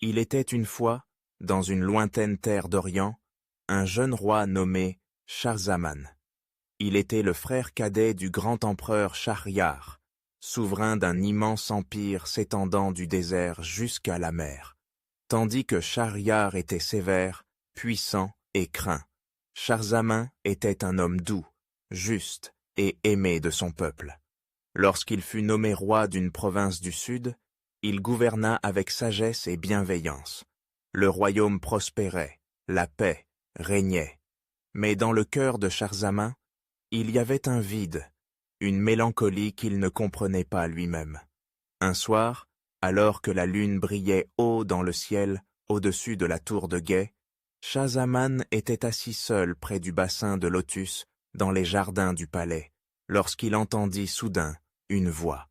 Il était une fois, dans une lointaine terre d'Orient, un jeune roi nommé Schahzaman. Il était le frère cadet du grand empereur Shahryar, souverain d'un immense empire s'étendant du désert jusqu'à la mer. Tandis que Shahryar était sévère, puissant et craint, Schahzaman était un homme doux, juste et aimé de son peuple. Lorsqu'il fut nommé roi d'une province du sud, il gouverna avec sagesse et bienveillance. Le royaume prospérait, la paix régnait. Mais dans le cœur de Schahzaman, il y avait un vide, une mélancolie qu'il ne comprenait pas lui-même. Un soir, alors que la lune brillait haut dans le ciel, au-dessus de la tour de guet, Schahzaman était assis seul près du bassin de lotus, dans les jardins du palais, lorsqu'il entendit soudain une voix.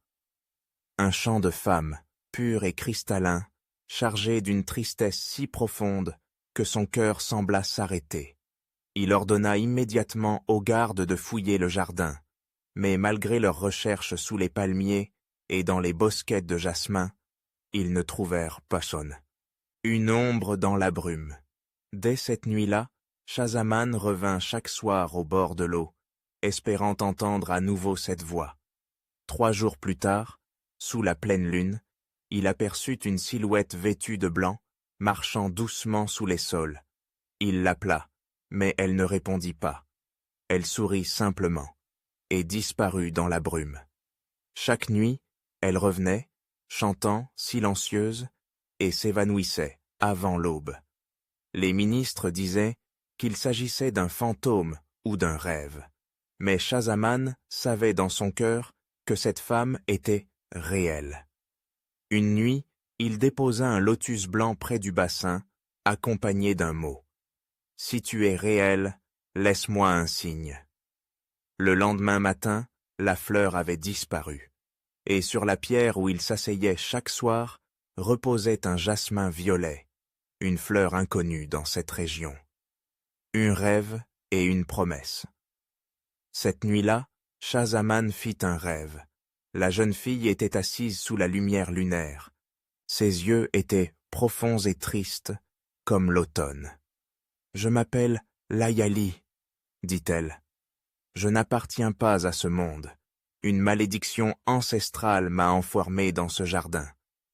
Un chant de femme, pur et cristallin, chargé d'une tristesse si profonde que son cœur sembla s'arrêter. Il ordonna immédiatement aux gardes de fouiller le jardin, mais malgré leurs recherches sous les palmiers et dans les bosquettes de jasmin, ils ne trouvèrent personne. Une ombre dans la brume. Dès cette nuit-là, Schahzaman revint chaque soir au bord de l'eau, espérant entendre à nouveau cette voix. 3 jours plus tard, sous la pleine lune, il aperçut une silhouette vêtue de blanc, marchant doucement sous les saules. Il l'appela, mais elle ne répondit pas. Elle sourit simplement, et disparut dans la brume. Chaque nuit, elle revenait, chantant, silencieuse, et s'évanouissait avant l'aube. Les ministres disaient qu'il s'agissait d'un fantôme ou d'un rêve. Mais Schahzaman savait dans son cœur que cette femme était réelle. Une nuit, il déposa un lotus blanc près du bassin, accompagné d'un mot. « Si tu es réel, laisse-moi un signe. » Le lendemain matin, la fleur avait disparu, et sur la pierre où il s'asseyait chaque soir, reposait un jasmin violet, une fleur inconnue dans cette région. Un rêve et une promesse. Cette nuit-là, Schahzaman fit un rêve. La jeune fille était assise sous la lumière lunaire. Ses yeux étaient profonds et tristes, comme l'automne. « Je m'appelle Layali, dit-elle. Je n'appartiens pas à ce monde. Une malédiction ancestrale m'a enfermé dans ce jardin.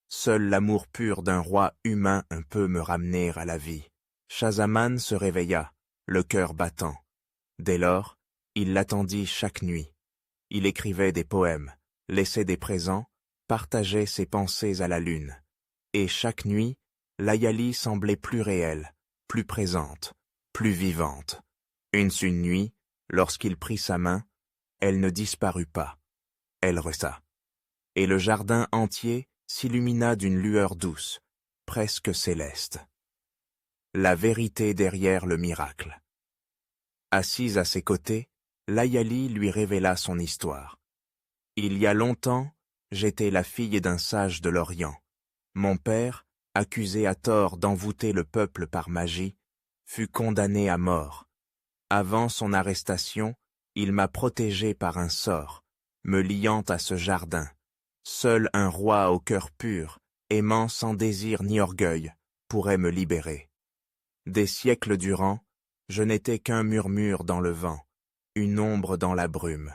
Seul l'amour pur d'un roi humain peut me ramener à la vie. » Schahzaman se réveilla, le cœur battant. Dès lors, il l'attendit chaque nuit. Il écrivait des poèmes, laissait des présents, partageait ses pensées à la lune. Et chaque nuit, Layali semblait plus réelle, plus présente, plus vivante. Une nuit, lorsqu'il prit sa main, elle ne disparut pas. Elle resta. Et le jardin entier s'illumina d'une lueur douce, presque céleste. La vérité derrière le miracle. Assise à ses côtés, Layali lui révéla son histoire. Il y a longtemps, j'étais la fille d'un sage de l'Orient. Mon père, accusé à tort d'envoûter le peuple par magie, fut condamné à mort. Avant son arrestation, il m'a protégé par un sort, me liant à ce jardin. Seul un roi au cœur pur, aimant sans désir ni orgueil, pourrait me libérer. Des siècles durant, je n'étais qu'un murmure dans le vent, une ombre dans la brume,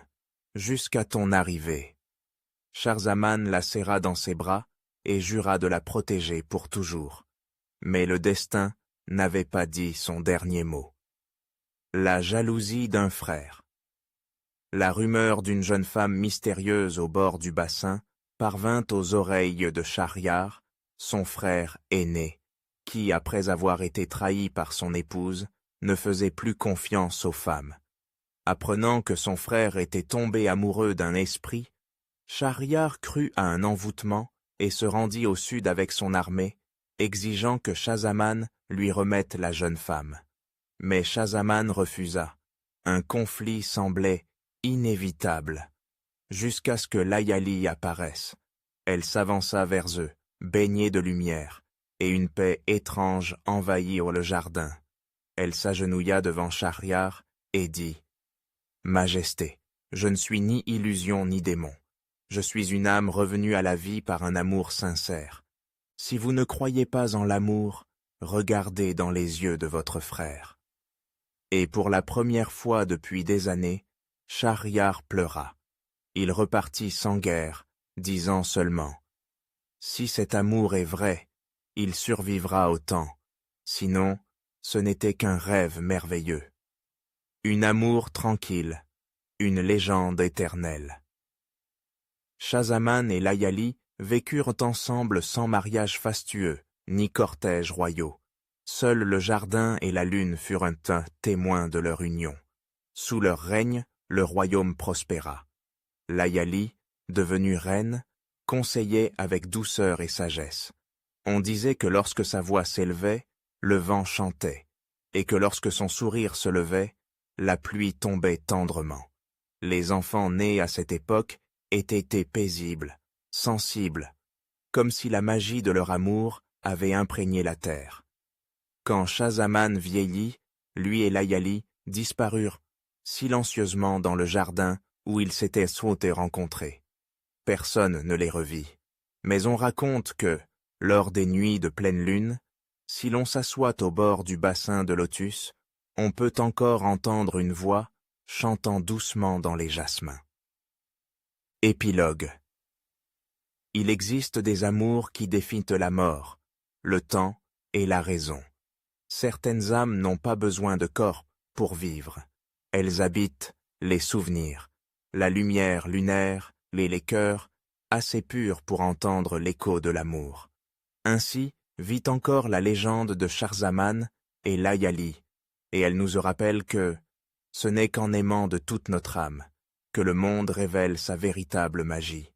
jusqu'à ton arrivée. Schahzaman la serra dans ses bras et jura de la protéger pour toujours. Mais le destin n'avait pas dit son dernier mot. La jalousie d'un frère. La rumeur d'une jeune femme mystérieuse au bord du bassin parvint aux oreilles de Shahryar, son frère aîné, qui, après avoir été trahi par son épouse, ne faisait plus confiance aux femmes. Apprenant que son frère était tombé amoureux d'un esprit, Shahryar crut à un envoûtement et se rendit au sud avec son armée, exigeant que Schahzaman lui remette la jeune femme. Mais Schahzaman refusa. Un conflit semblait inévitable. Jusqu'à ce que Layali apparaisse. Elle s'avança vers eux, baignée de lumière, et une paix étrange envahit le jardin. Elle s'agenouilla devant Shahryar et dit « Majesté, je ne suis ni illusion ni démon. Je suis une âme revenue à la vie par un amour sincère. Si vous ne croyez pas en l'amour, regardez dans les yeux de votre frère. » Et pour la première fois depuis des années, Shahryar pleura. Il repartit sans guerre, disant seulement « Si cet amour est vrai, il survivra au temps, sinon ce n'était qu'un rêve merveilleux. Une amour tranquille, une légende éternelle. » Shahzaman et Layali vécurent ensemble sans mariage fastueux, ni cortège royaux. Seul le jardin et la lune furent un témoin de leur union. Sous leur règne, le royaume prospéra. Layali, devenue reine, conseillait avec douceur et sagesse. On disait que lorsque sa voix s'élevait, le vent chantait, et que lorsque son sourire se levait, la pluie tombait tendrement. Les enfants nés à cette époque étaient paisibles, sensibles, comme si la magie de leur amour avait imprégné la terre. Quand Shahzaman vieillit, lui et Layali disparurent silencieusement dans le jardin où ils s'étaient souhaités rencontrer. Personne ne les revit. Mais on raconte que, lors des nuits de pleine lune, si l'on s'assoit au bord du bassin de lotus, on peut encore entendre une voix chantant doucement dans les jasmins. Épilogue. Il existe des amours qui défient la mort, le temps et la raison. Certaines âmes n'ont pas besoin de corps pour vivre. Elles habitent les souvenirs, la lumière lunaire, les cœurs, assez purs pour entendre l'écho de l'amour. Ainsi vit encore la légende de Shahzaman et Layali, et elle nous rappelle que ce n'est qu'en aimant de toute notre âme que le monde révèle sa véritable magie.